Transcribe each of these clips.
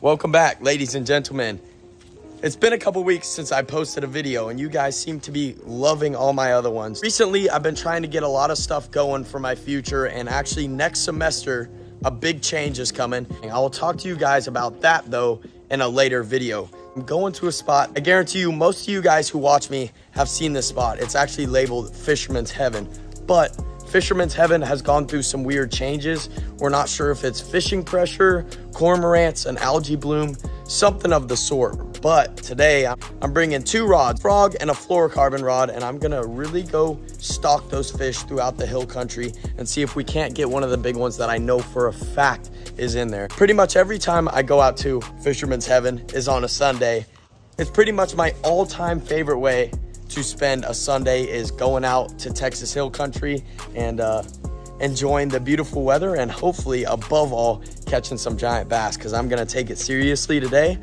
Welcome back, ladies and gentlemen. It's been a couple weeks since I posted a video and you guys seem to be loving all my other ones. Recently, I've been trying to get a lot of stuff going for my future, and actually next semester, a big change is coming. I will talk to you guys about that though in a later video. I'm going to a spot. I guarantee you most of you guys who watch me have seen this spot. It's actually labeled Fisherman's Heaven, but Fisherman's Heaven has gone through some weird changes. We're not sure if it's fishing pressure, cormorants, an algae bloom, something of the sort. But today I'm bringing two rods, frog and a fluorocarbon rod, and I'm gonna really go stalk those fish throughout the hill country and see if we can't get one of the big ones that I know for a fact is in there. Pretty much every time I go out to Fisherman's Heaven is on a Sunday. It's pretty much my all-time favorite way to spend a Sunday is going out to Texas Hill Country and enjoying the beautiful weather, and hopefully above all catching some giant bass, because I'm gonna take it seriously today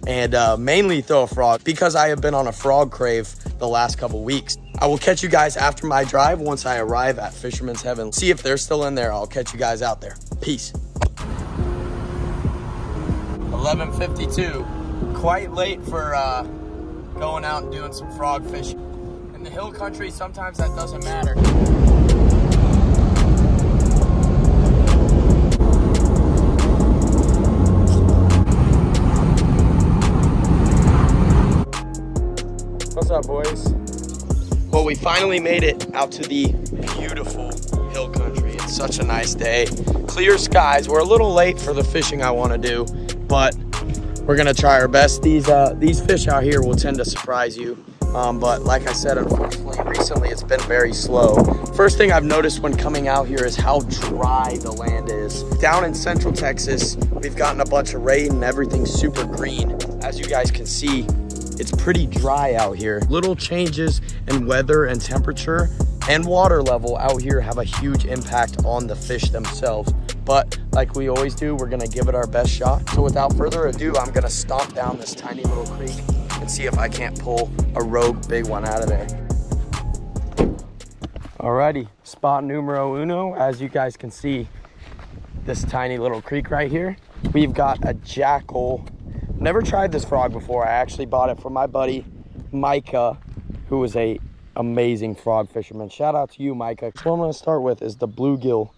and mainly throw a frog because I have been on a frog crave the last couple weeks. I will catch you guys after my drive once I arrive at Fisherman's Heaven. See if they're still in there. I'll catch you guys out there. Peace. 11:52, quite late for going out and doing some frog fishing. In the hill country, sometimes that doesn't matter. What's up, boys? Well, we finally made it out to the beautiful hill country. It's such a nice day. Clear skies. We're a little late for the fishing I want to do, but we're gonna try our best. These fish out here will tend to surprise you. But like I said, unfortunately, recently it's been very slow. First thing I've noticed when coming out here is how dry the land is. Down in central Texas, we've gotten a bunch of rain and everything's super green. As you guys can see, it's pretty dry out here. Little changes in weather and temperature and water level out here have a huge impact on the fish themselves. But like we always do, we're gonna give it our best shot. So without further ado, I'm gonna stomp down this tiny little creek and see if I can't pull a rogue big one out of there. Alrighty, spot numero uno. As you guys can see, this tiny little creek right here, we've got a jackal. Never tried this frog before. I actually bought it from my buddy, Micah, who is a amazing frog fisherman. Shout out to you, Micah. What I'm gonna start with is the bluegill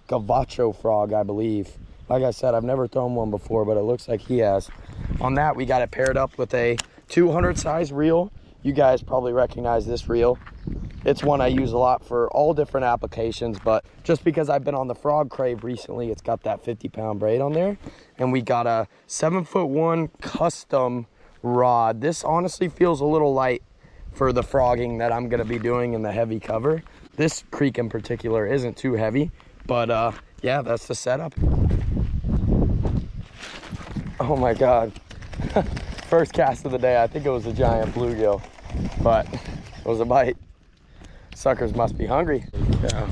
gavacho frog, I believe. Like I said, I've never thrown one before, but it looks like he has. On that, we got it paired up with a 200 size reel. You guys probably recognize this reel. It's one I use a lot for all different applications, but just because I've been on the frog crave recently, it's got that 50-pound braid on there. And we got a 7'1" custom rod. This honestly feels a little light for the frogging that I'm gonna be doing in the heavy cover. This creek in particular isn't too heavy, but yeah, that's the setup. Oh my God. First cast of the day. I think it was a giant bluegill, but it was a bite. Suckers must be hungry. Yeah.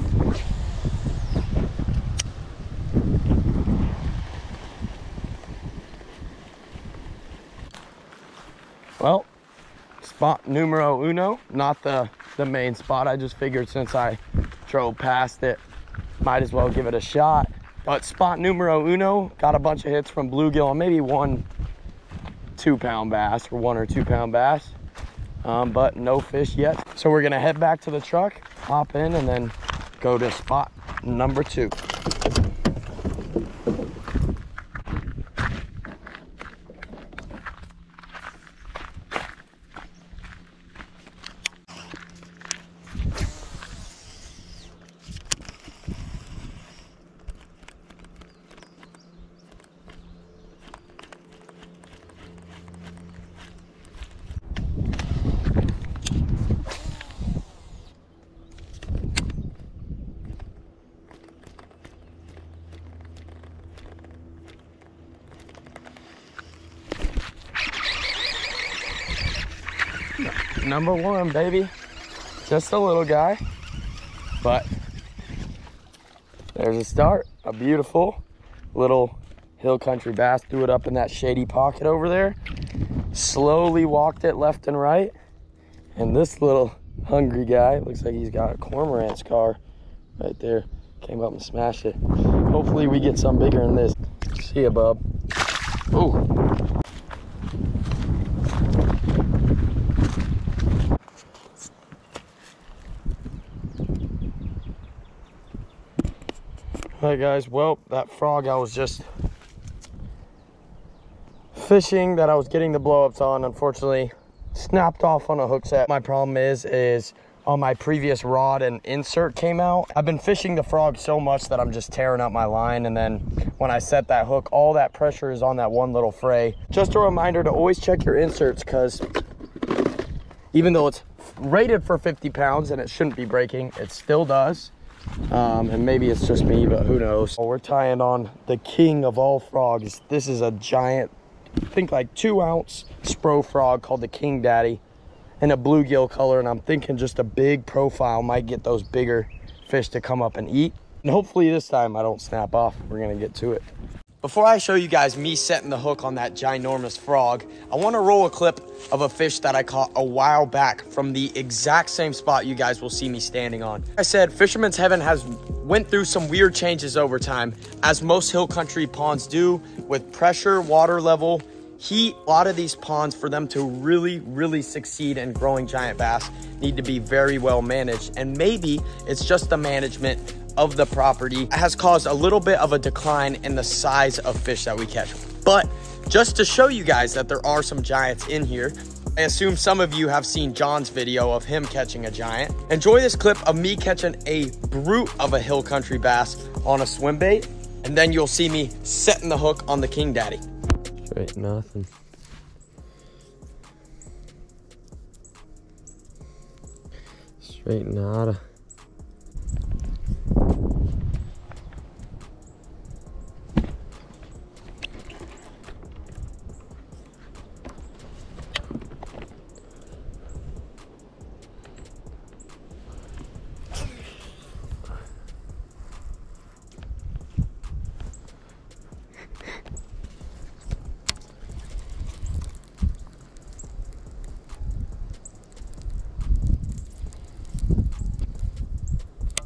Well, spot numero uno, not the main spot. I just figured since I drove past it, might as well give it a shot. But spot numero uno, got a bunch of hits from bluegill and maybe one 2-pound bass or 1 or 2 pound bass, but no fish yet. So we're gonna head back to the truck, hop in, and then go to spot number 2. Number 1, baby. Just a little guy, but there's a start. A beautiful little hill country bass. Threw it up in that shady pocket over there. Slowly walked it left and right. And this little hungry guy, looks like he's got a cormorant scar right there. Came up and smashed it. Hopefully we get some bigger than this. See ya, bub. Ooh. All right, guys, well, that frog I was just fishing that I was getting the blow-ups on, unfortunately, snapped off on a hook set. My problem is on my previous rod an insert came out. I've been fishing the frog so much that I'm just tearing up my line, and then when I set that hook, all that pressure is on that one little fray. Just a reminder to always check your inserts, because even though it's rated for 50 pounds and it shouldn't be breaking, it still does. And maybe it's just me, but who knows. Well, we're tying on the king of all frogs. This is a giant, I think like 2-ounce spro frog called the King Daddy, in a bluegill color, and I'm thinking just a big profile might get those bigger fish to come up and eat. And hopefully this time I don't snap off. We're gonna get to it. Before I show you guys me setting the hook on that ginormous frog, I want to roll a clip of a fish that I caught a while back from the exact same spot you guys will see me standing on. I said Fisherman's Heaven has went through some weird changes over time, as most hill country ponds do, with pressure, water level, heat. A lot of these ponds, for them to really succeed in growing giant bass, need to be very well managed. And maybe it's just the management of the property has caused a little bit of a decline in the size of fish that we catch. But just to show you guys that there are some giants in here, I assume some of you have seen John's video of him catching a giant. Enjoy this clip of me catching a brute of a hill country bass on a swim bait, and then you'll see me setting the hook on the King Daddy. Straight nothing. Straight nada.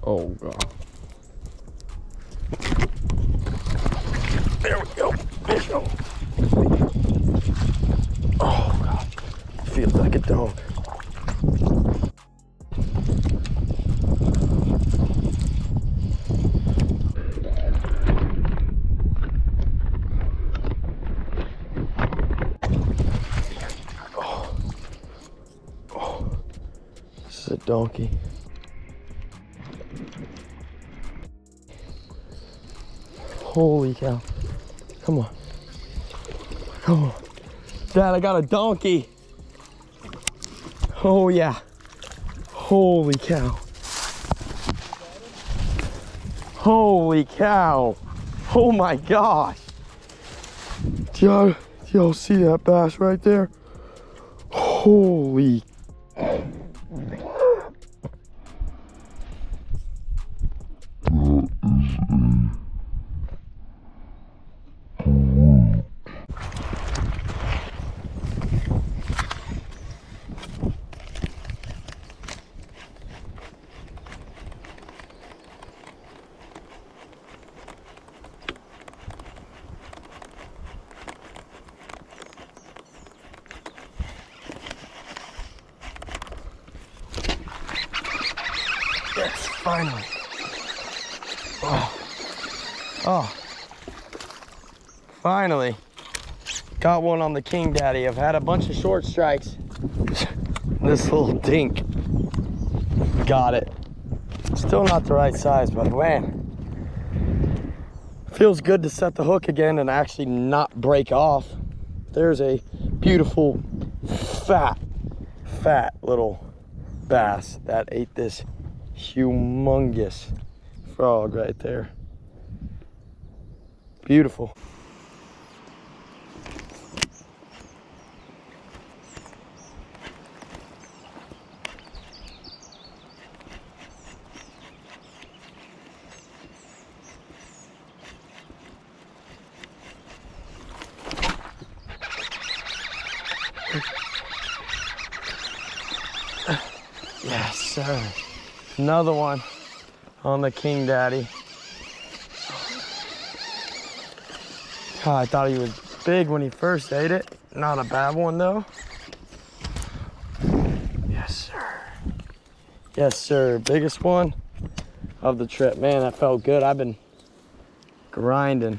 Oh God. There we go. Fish on. Oh God. Feels like a dog. Oh. This is a donkey. Holy cow. Come on. Come on. Dad, I got a donkey. Oh yeah. Holy cow. Holy cow. Oh my gosh. Do y'all see that bass right there? Holy. Yes, finally. Oh, finally got one on the King Daddy. I've had a bunch of short strikes. This little dink got it. Still not the right size, but man, feels good to set the hook again and actually not break off. There's a beautiful fat little bass that ate this humongous frog right there. Beautiful. Yes, sir. Another one on the King Daddy. Oh, I thought he was big when he first ate it. Not a bad one though. Yes, sir. Yes, sir. Biggest one of the trip. Man, that felt good. I've been grinding.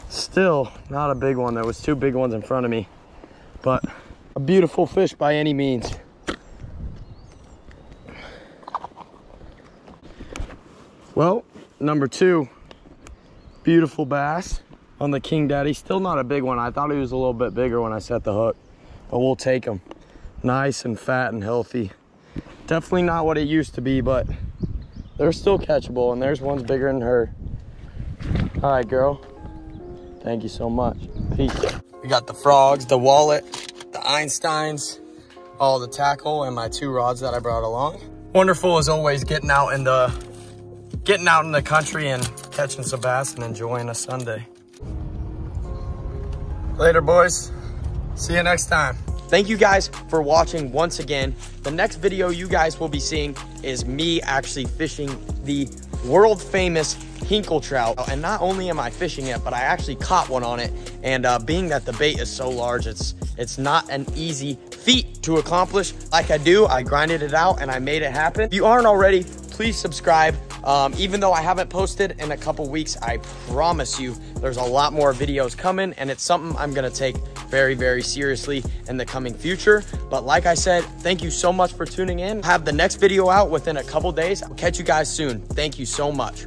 Still not a big one. There was 2 big ones in front of me, but a beautiful fish by any means. Well, number 2, beautiful bass on the King Daddy. Still not a big one. I thought he was a little bit bigger when I set the hook, but we'll take him. Nice and fat and healthy. Definitely not what it used to be, but they're still catchable, and there's one's bigger than her. All right, girl. Thank you so much. Peace. We got the frogs, the wallet, the Einsteins, all the tackle, and my 2 rods that I brought along. Wonderful as always getting out in the country and catching some bass and enjoying a Sunday. Later, boys. See you next time. Thank you guys for watching once again. The next video you guys will be seeing is me actually fishing the world famous Hinkle trout. And not only am I fishing it, but I actually caught one on it. And being that the bait is so large, it's not an easy feat to accomplish. Like I grinded it out and I made it happen. If you aren't already, please subscribe. Even though I haven't posted in a couple weeks, I promise you there's a lot more videos coming, and it's something I'm gonna take very, very seriously in the coming future. But like I said, thank you so much for tuning in. Have the next video out within a couple days. I'll catch you guys soon. Thank you so much.